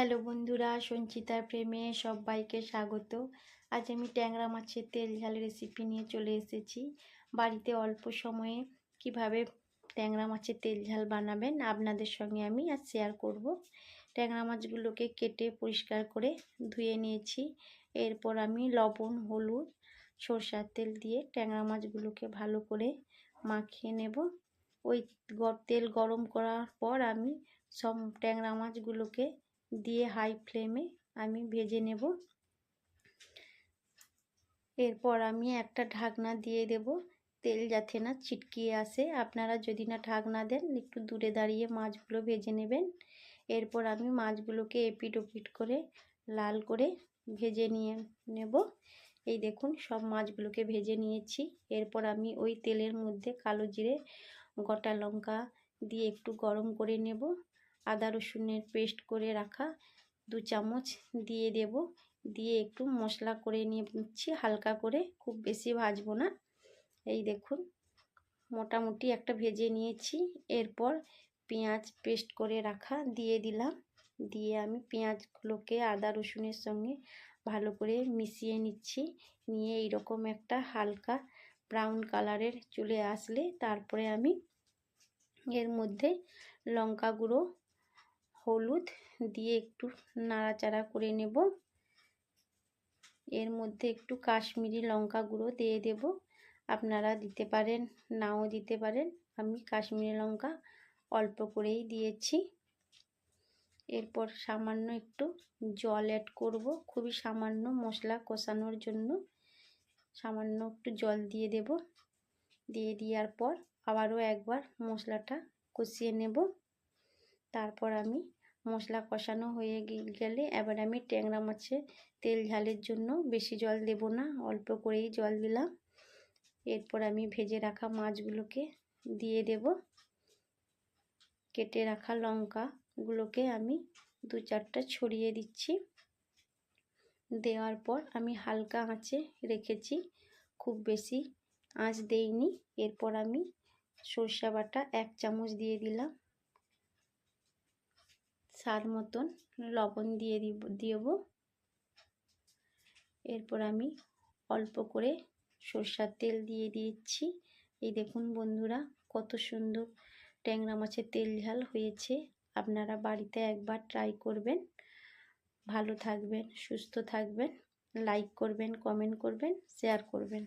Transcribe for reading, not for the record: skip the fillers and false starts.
Hello বন্ধুরা, সঞ্চিতার প্রেমে সবাইকে স্বাগত। আজ আমি ট্যাংরা মাছের তেল ঝাল রেসিপি নিয়ে চলে এসেছি। বাড়িতে অল্প সময়ে কিভাবে ট্যাংরা মাছের তেল ঝাল বানাবেন আপনাদের সঙ্গে আমি আজ শেয়ার করব। ট্যাংরা মাছগুলোকে কেটে পরিষ্কার করে ধুয়ে নিয়েছি। এরপর আমি লবণ, হলুদ, সরষের তেল দিয়ে ট্যাংরা মাছগুলোকে ভালো করে মাখিয়ে নেব। ওই তেল গরম করার পর আমি সব ট্যাংরা মাছগুলোকে দিয়ে হাই ফ্লেমে আমি ভেজে নেব। এরপর আমি একটা ঢাকনা দিয়ে দেব, তেল যাতে না ছিটকিয়ে আসে। আপনারা যদি না ঢাকনা দেন একটু দূরে দাঁড়িয়ে মাছগুলো ভেজে নেবেন। এরপর আমি মাছগুলোকে এপিট ওপিট করে লাল করে ভেজে নিয়ে নেব। এই দেখুন সব মাছগুলোকে ভেজে নিয়েছি। এরপর আমি ওই তেলের মধ্যে কালো জিরে, গোটা লঙ্কা দিয়ে একটু গরম করে নেব। আদা রসুনের পেস্ট করে রাখা 2 চামচ দিয়ে দেব। দিয়ে একটু মশলা করে নিচ্ছি হালকা করে, খুব বেশি ভাজবো না। এই দেখুন মোটামুটি একটা ভেজে নিয়েছি। এরপর পেঁয়াজ পেস্ট করে রাখা দিয়ে দিলাম। দিয়ে আমি পেঁয়াজগুলোকে আদা রসুনের সঙ্গে ভালো করে মিশিয়ে নিচ্ছি। নিয়ে এইরকম একটা হালকা ব্রাউন কালারের চলে আসলে তারপরে আমি এর মধ্যে লঙ্কা গুঁড়ো, হলুদ দিয়ে একটু নাড়াচাড়া করে নেব। এর মধ্যে একটু কাশ্মীরি লঙ্কা গুঁড়ো দিয়ে দেব। আপনারা দিতে পারেন, নাও দিতে পারেন। আমি কাশ্মীরি লঙ্কা অল্প করেই দিয়েছি। এরপর সামান্য একটু জল অ্যাড করব, খুবই সামান্য, মশলা কষানোর জন্য সামান্য একটু জল দিয়ে দেব। দিয়ে দেওয়ার পর আবারও একবার মশলাটা কষিয়ে নেব। তারপর আমি মশলা কষানো হয়ে গেলে এবার আমি ট্যাংরা মাছের তেল ঝালের জন্য বেশি জল দেব না, অল্প করেই জল দিলাম। এরপর আমি ভেজে রাখা মাছগুলোকে দিয়ে দেব। কেটে রাখা লঙ্কাগুলোকে আমি 2-4টা ছড়িয়ে দিচ্ছি। দেওয়ার পর আমি হালকা আঁচে রেখেছি, খুব বেশি আঁচ দেইনি। এরপর আমি সরষে বাটা 1 চামচ দিয়ে দিলাম। স্বাদ মতন লবণ দিয়ে দেব। এরপর আমি অল্প করে সরষের তেল দিয়ে দিচ্ছি। এই দেখুন বন্ধুরা কত সুন্দর ট্যাংরা মাছের তেল ঝাল হয়েছে। আপনারা বাড়িতে একবার ট্রাই করবেন। ভালো থাকবেন, সুস্থ থাকবেন, লাইক করবেন, কমেন্ট করবেন, শেয়ার করবেন।